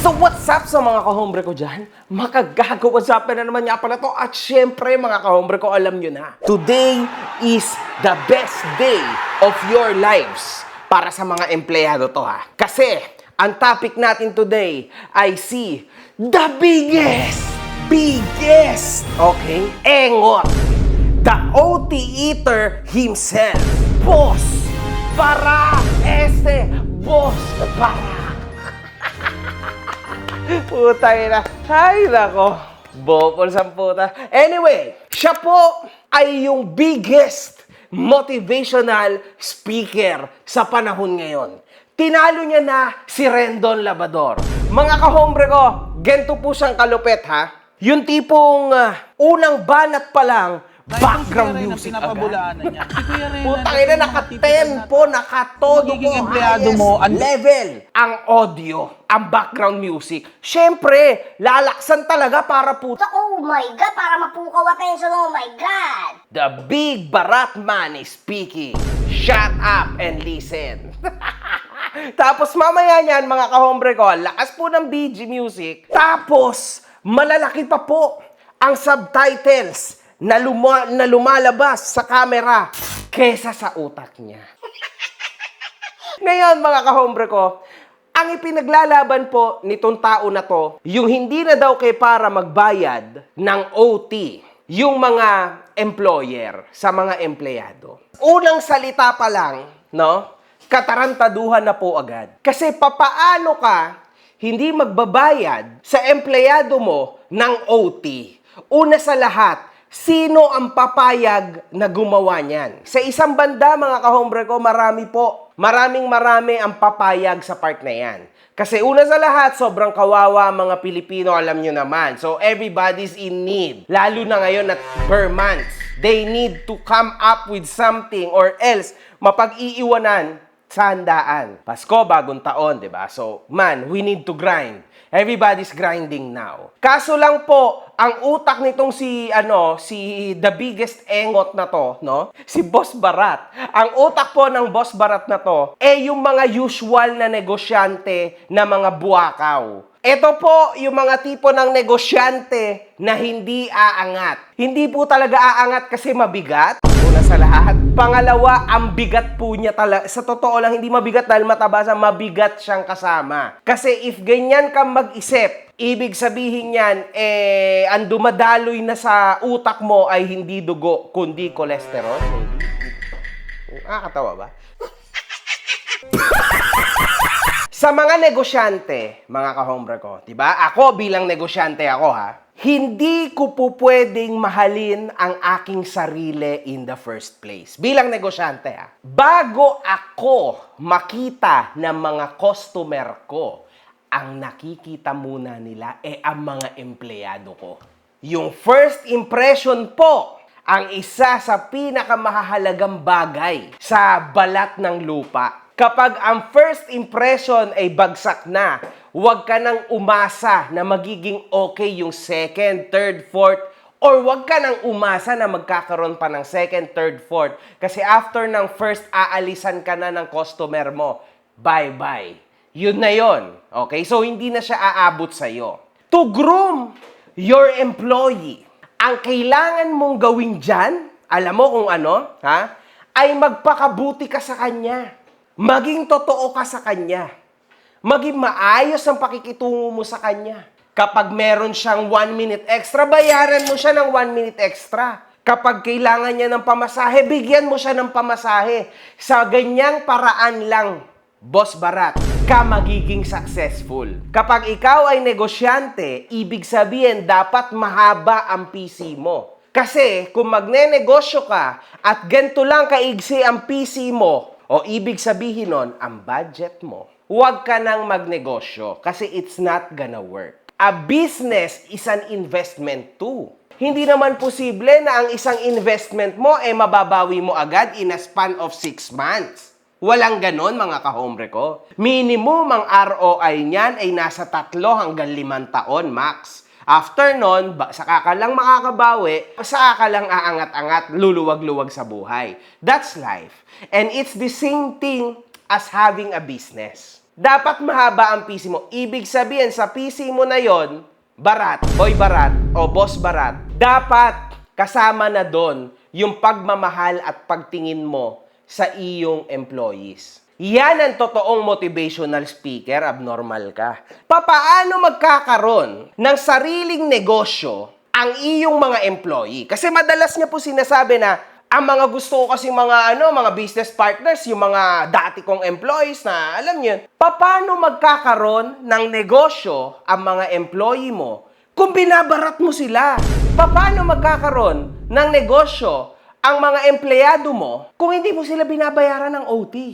So what's up sa mga kahombre ko dyan? Makagagawasapan na naman nga pala to. At syempre mga kahombre ko, alam nyo na. Today is the best day of your lives para sa mga empleyado to ha. Kasi ang topic natin today ay si the biggest, okay, engot. The OT eater himself. Boss Barat. Boss Barat. Putay na. Ay, nako. Bopol sa puta. Anyway, siya po ay yung biggest motivational speaker sa panahon ngayon. Tinalo niya na si Rendon Labrador. Mga kahombre ko, gento po siyang kalupet ha. Yung tipong unang banat pa lang, background music agad. Putang ina, naka-tempo, naka-todo Magiging po, empleyado highest mo, level. Ang audio, ang background music. Siyempre, lalaksan talaga para po Oh my God, para mapukaw attention, oh my God! the big Barat man is speaking. Shut up and listen. Tapos mamaya niyan, mga kahombre ko, lakas po ng BG music. Tapos, malalaki pa po ang subtitles na lumalabas sa camera kesa sa utak niya. Ngayon, mga kahombre ko, ang ipinaglalaban po nitong tao na to, yung hindi na daw kay para magbayad ng OT, yung mga employer sa mga empleyado. Unang salita pa lang, no? Katarantaduhan na po agad. Kasi papaano ka hindi magbabayad sa empleyado mo ng OT? Una sa lahat, sino ang papayag na gumawa niyan? Sa isang banda, mga kahombre ko, marami ang papayag sa part na yan. Kasi una sa lahat, sobrang kawawa mga Pilipino, alam nyo naman. So everybody's in need. Lalo na ngayon at per month. They need to come up with something or else mapag-iiwanan sa handaan. Pasko, bagong taon, di ba? So, man, we need to grind. Everybody's grinding now. Kaso lang po, ang utak nitong si the biggest engot na to, no? Si Boss Barat. Ang utak po ng Boss Barat na to, yung mga usual na negosyante na mga buwakaw. Ito po yung mga tipo ng negosyante na hindi aangat. Hindi po talaga aangat kasi mabigat. Una sa lahat. Pangalawa, ang bigat po niya talaga. Sa totoo lang, hindi mabigat dahil matabasa, mabigat siyang kasama. Kasi if ganyan ka mag-isip, ibig sabihin yan, ang dumadaloy na sa utak mo ay hindi dugo, kundi kolesterol. Nakakatawa ba? Sa mga negosyante, mga kahombre ko, diba? Ako bilang negosyante ako ha, hindi ko po pwedeng mahalin ang aking sarili in the first place. Bilang negosyante ha, bago ako makita ng mga customer ko, ang nakikita muna nila ang mga empleyado ko. Yung first impression po, ang isa sa pinakamahalagang bagay sa balat ng lupa. Kapag ang first impression ay bagsak na, huwag ka nang umasa na magiging okay yung second, third, fourth, or huwag ka nang umasa na magkakaroon pa ng second, third, fourth. Kasi after ng first, aalisan ka na ng customer mo. Bye-bye. Yun na yun. Okay? So, hindi na siya aabot sa'yo. To groom your employee, ang kailangan mong gawin dyan, alam mo kung ano, ha? Ay magpakabuti ka sa kanya. Maging totoo ka sa kanya. Maging maayos ang pakikitungo mo sa kanya. Kapag meron siyang 1 minute extra, bayaran mo siya ng 1 minute extra. Kapag kailangan niya ng pamasahe, bigyan mo siya ng pamasahe. Sa ganyang paraan lang, Boss Barat, ka magiging successful. Kapag ikaw ay negosyante, ibig sabihin dapat mahaba ang PC mo. Kasi kung magnenegosyo ka at ganito lang kaigsi ang PC mo, o ibig sabihin nun, ang budget mo, huwag ka nang magnegosyo kasi it's not gonna work. A business is an investment too. Hindi naman posible na ang isang investment mo mababawi mo agad in a span of 6 months. Walang ganon, mga kahombre ko. Minimum ang ROI niyan ay nasa 3 hanggang 5 taon max. After nun, saka ka lang makakabawi, saka ka lang aangat-angat, luluwag-luwag sa buhay. That's life. And it's the same thing as having a business. Dapat mahaba ang PC mo. Ibig sabihin, sa PC mo na yon, Barat, Boy Barat, o Boss Barat, dapat kasama na doon yung pagmamahal at pagtingin mo sa iyong employees. Yan ang totoong motivational speaker, abnormal ka. Papaano magkakaroon ng sariling negosyo ang iyong mga employee? Kasi madalas niya po sinasabi na ang mga gusto ko kasi mga business partners, yung mga dati kong employees na alam niyo, papaano magkakaroon ng negosyo ang mga employee mo kung binabarat mo sila? Paano magkakaroon ng negosyo ang mga empleyado mo kung hindi mo sila binabayaran ng OT?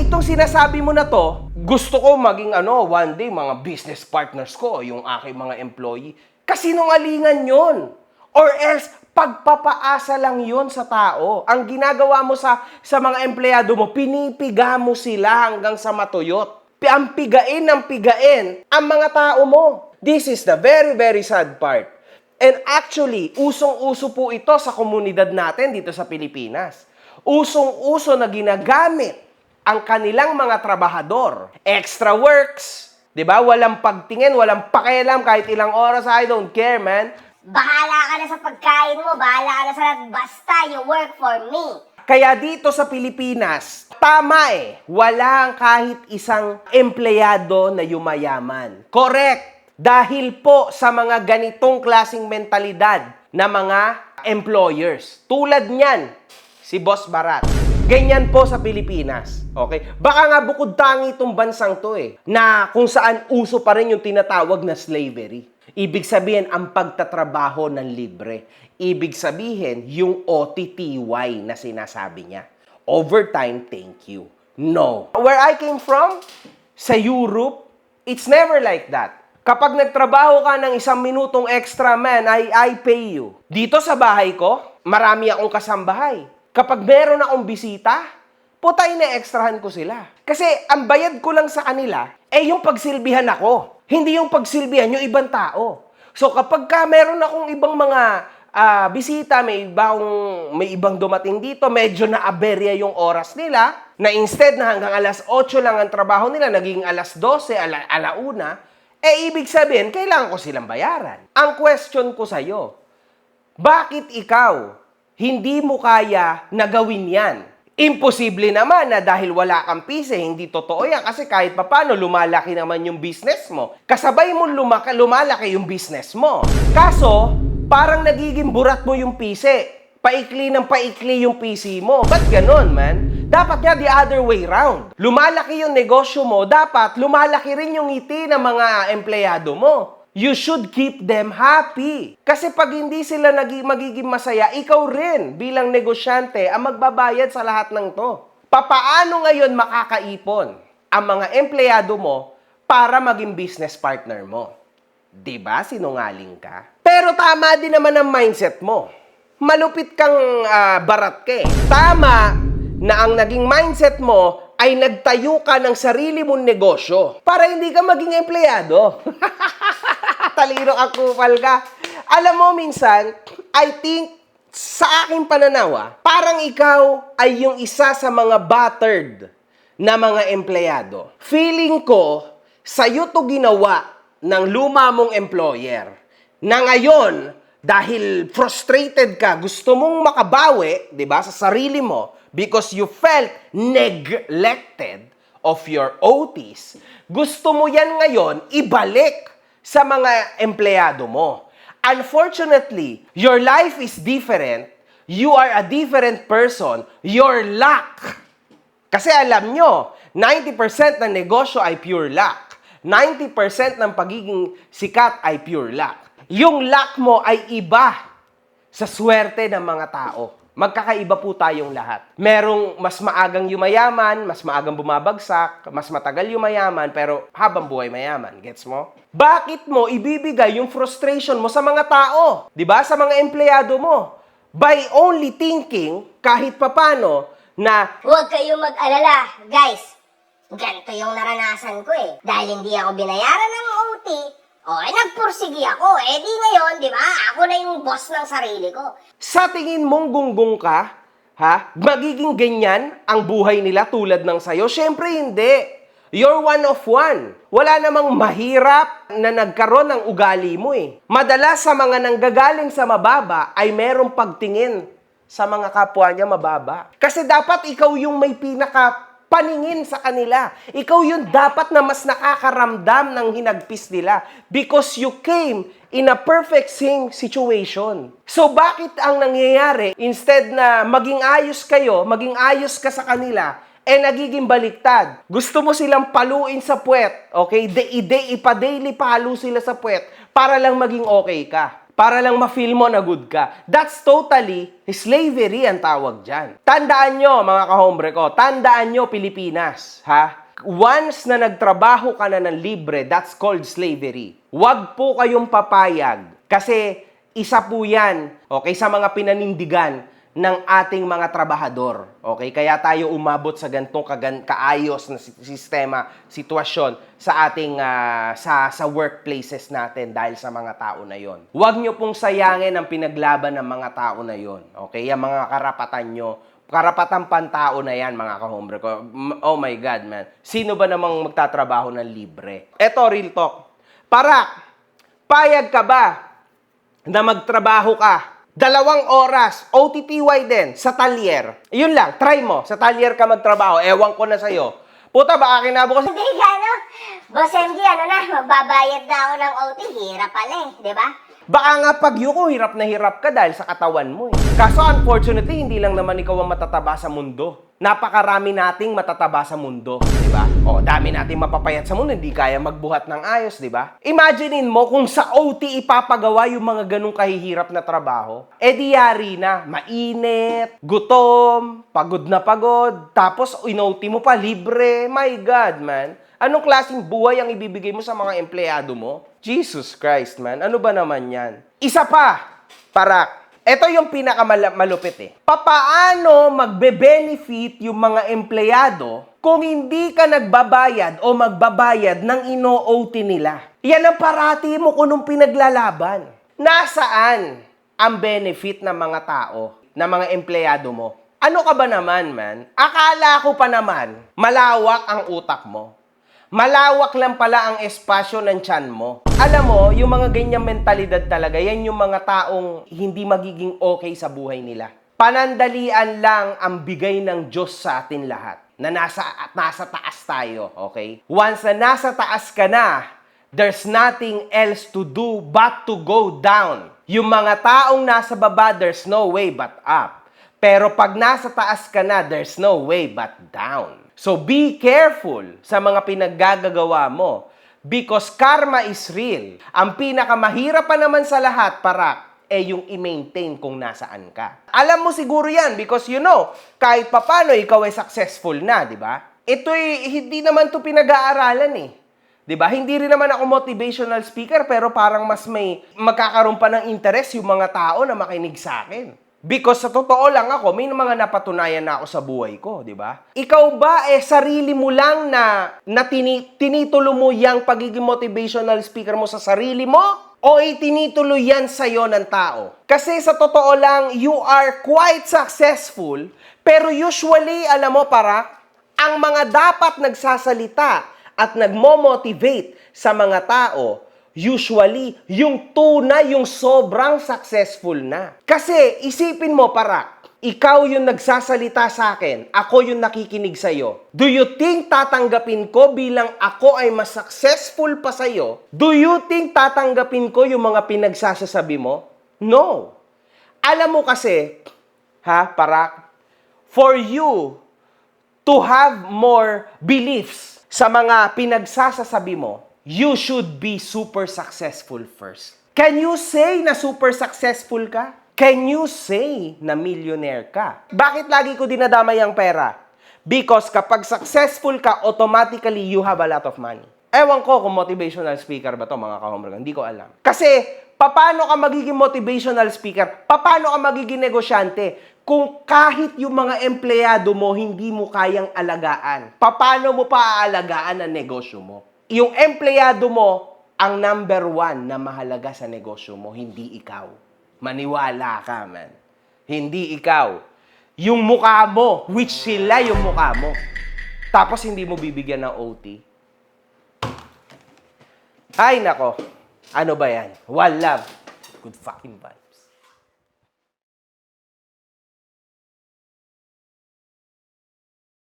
Itong sinasabi mo na to, gusto ko maging one day mga business partners ko, yung aking mga employee. Kasinungalingan yon. Or else, pagpapaasa lang yon sa tao. Ang ginagawa mo sa mga empleyado mo, pinipiga mo sila hanggang sa matuyot. Ang pigain ng pigain ang mga tao mo. This is the very, very sad part. And actually, usong-uso po ito sa komunidad natin dito sa Pilipinas. Usong-uso na ginagamit ang kanilang mga trabahador. Extra works, 'di ba? Walang pagtingin, walang pakialam kahit ilang oras, I don't care, man. Bahala ka na sa pagkain mo, bahala ka na sa lahat, basta you work for me. Kaya dito sa Pilipinas, tama walang kahit isang empleyado na yumayaman. Correct. Dahil po sa mga ganitong klaseng mentalidad na mga employers. Tulad niyan, si Boss Barat. Ganyan po sa Pilipinas. Okay? Baka nga bukod tangi itong bansang to na kung saan uso pa rin yung tinatawag na slavery. Ibig sabihin, ang pagtatrabaho ng libre. Ibig sabihin, yung OTTY na sinasabi niya. Overtime, thank you. No. Where I came from, sa Europe, it's never like that. Kapag nagtrabaho ka ng 1 minutong extra, man, I pay you. Dito sa bahay ko, marami akong kasambahay. Kapag meron akong bisita, putay na extrahan ko sila. Kasi ang bayad ko lang sa kanila, yung pagsilbihan ako. Hindi yung pagsilbihan yung ibang tao. So kapag meron akong ibang mga bisita, may ibang dumating dito, medyo na-aberya yung oras nila, na instead na hanggang alas 8 lang ang trabaho nila, naging alas 12, alauna, ibig sabihin, kailangan ko silang bayaran. Ang question ko sa'yo, bakit ikaw hindi mo kaya na gawin yan? Imposible naman na dahil wala kang pise, hindi totoo yan. Kasi kahit papano, lumalaki naman yung business mo. Kasabay mo lumalaki yung business mo. Kaso, parang nagiging burat mo yung pise. Paikli ng paikli yung PC mo. Ba't ganon, man? Dapat nga the other way round. Lumalaki yung negosyo mo, dapat lumalaki rin yung ngiti ng mga empleyado mo. You should keep them happy. Kasi pag hindi sila magiging masaya, ikaw rin bilang negosyante ang magbabayad sa lahat ng to. Papaano ngayon makakaipon ang mga empleyado mo para maging business partner mo? Diba, sinungaling ka? Pero tama din naman ang mindset mo. Malupit kang barat ka. Tama na ang naging mindset mo ay nagtayo ka ng sarili mong negosyo para hindi ka maging empleyado. Talino ang kupal ka. Alam mo, minsan, I think, sa aking pananaw, parang ikaw ay yung isa sa mga battered na mga empleyado. Feeling ko, sa'yo to ginawa ng luma mong employer na ngayon, dahil frustrated ka, gusto mong makabawi, 'di ba, sa sarili mo because you felt neglected of your OTs. Gusto mo 'yan ngayon ibalik sa mga empleyado mo. Unfortunately, your life is different. You are a different person. Your luck. Kasi alam nyo, 90% ng negosyo ay pure luck. 90% ng pagiging sikat ay pure luck. Yung luck mo ay iba sa swerte ng mga tao. Magkakaiba po tayong lahat. Merong mas maagang yumayaman, mas maagang bumabagsak, mas matagal yumayaman, pero habang buhay mayaman. Gets mo? Bakit mo ibibigay yung frustration mo sa mga tao? 'Di ba? Sa mga empleyado mo. By only thinking, kahit papano, na Huwag kayong mag-alala, guys. Ganito yung naranasan ko Dahil hindi ako binayaran ng OT, nagpursigi ako. Di ngayon, di ba? Ako na yung boss ng sarili ko. sa tingin mong gunggong ka, magiging ganyan ang buhay nila tulad ng sayo? Siyempre hindi. You're one of one. Wala namang mahirap na nagkaroon ng ugali mo eh. Madalas sa mga nanggagaling sa mababa ay merong pagtingin sa mga kapwa niya mababa. Kasi dapat ikaw yung may paningin sa kanila. Ikaw yung dapat na mas nakakaramdam ng hinagpis nila because you came in a perfect same situation. So bakit ang nangyayari, instead na maging ayos kayo, maging ayos ka sa kanila, nagiging baliktad. Gusto mo silang paluin sa puwet, okay? Ipa-daily palo sila sa puwet para lang maging okay ka. Para lang ma-feel mo na good ka. That's totally slavery ang tawag dyan. Tandaan nyo, mga kahombre ko, tandaan nyo, Pilipinas, ha? Once na nagtrabaho ka na ng libre, that's called slavery. Huwag po kayong papayag kasi isa po yan, okay, sa mga pinanindigan ng ating mga trabahador. Okay? Kaya tayo umabot sa ganitong kaayos na sistema, sitwasyon sa ating sa workplaces natin dahil sa mga tao na yon. Huwag nyo pong sayangin ang pinaglaban ng mga tao na yon. Okay? Yung mga karapatan nyo, karapatan pantao na yan, mga kahombre ko. Oh my God, man. Sino ba namang magtatrabaho ng libre? Eto, real talk. Parak, payag ka ba na magtrabaho ka 2 oras, OTTY din, sa talyer? Yun lang, try mo. Sa talyer ka magtrabaho. Ewan ko na sa'yo. Puta, baka kinabukas. Hindi ka, no? Boss MG, ano na, magbabayad na ako ng OT. Hirap pala eh, di ba? Baka nga pag yuko, hirap na hirap ka dahil sa katawan mo eh. Kaso unfortunately, hindi lang naman ikaw ang matataba sa mundo. Napakarami nating matataba sa mundo, di ba? O, dami nating mapapayat sa mundo, hindi kaya magbuhat ng ayos, di ba? Imaginein mo kung sa OT ipapagawa yung mga ganong kahihirap na trabaho. Di yari na, mainit, gutom, pagod na pagod, tapos in-OT mo pa, libre. My God, man. Anong klaseng buhay ang ibibigay mo sa mga empleyado mo? Jesus Christ, man. Ano ba naman yan? Isa pa, Parak. Ito yung pinakamalupit eh. Papaano magbe-benefit yung mga empleyado kung hindi ka nagbabayad o magbabayad ng ino-OT nila? Yan ang parati mo kung nung pinaglalaban. Nasaan ang benefit ng mga tao, ng mga empleyado mo? Ano ka ba naman, man? Akala ko pa naman, malawak ang utak mo. Malawak lang pala ang espasyo ng tiyan mo. Alam mo, yung mga ganyang mentalidad talaga, yan yung mga taong hindi magiging okay sa buhay nila. Panandalian lang ang bigay ng Diyos sa atin lahat. Na nasa taas tayo, okay? Once na nasa taas ka na, there's nothing else to do but to go down. Yung mga taong nasa baba, there's no way but up. Pero pag nasa taas ka na, there's no way but down. So be careful sa mga pinaggagawa mo because karma is real. Ang pinakamahirap pa naman sa lahat, Parak, yung i-maintain kung nasaan ka. Alam mo siguro yan because you know, kahit papano ikaw ay successful na, di ba? Ito'y hindi naman to pinag-aaralan eh. 'Di ba? Hindi rin naman ako motivational speaker pero parang mas may magkakaroon pa ng interest yung mga tao na makinig sa akin. Because sa totoo lang ako, may mga napatunayan na ako sa buhay ko, di ba? Ikaw ba sarili mo lang na tinitulo mo yung pagiging motivational speaker mo sa sarili mo? O itinitulo yan sa'yo ng tao? Kasi sa totoo lang, you are quite successful, pero usually, alam mo Parak, ang mga dapat nagsasalita at nagmo-motivate sa mga tao, usually, yung tunay, yung sobrang successful na. Kasi, isipin mo, Parak, ikaw yung nagsasalita sa akin, ako yung nakikinig sa'yo. Do you think tatanggapin ko bilang ako ay mas successful pa sa'yo? Do you think tatanggapin ko yung mga pinagsasasabi mo? No. Alam mo kasi, Parak, for you to have more beliefs sa mga pinagsasasabi mo, you should be super successful first. Can you say na super successful ka? Can you say na millionaire ka? Bakit lagi ko dinadamay ang pera? Because kapag successful ka, automatically you have a lot of money. Ewan ko kung motivational speaker ba to mga kahombre. Hindi ko alam. Kasi, paano ka magiging motivational speaker? Paano ka magiging negosyante? Kung kahit yung mga empleyado mo, hindi mo kayang alagaan. Paano mo pa aalagaan ang negosyo mo? Yung empleyado mo, ang number 1 na mahalaga sa negosyo mo, hindi ikaw. Maniwala ka, man. Hindi ikaw. Yung mukha mo, which sila yung mukha mo. Tapos hindi mo bibigyan ng OT. Ay, nako. Ano ba yan? One love. Good fucking vibes.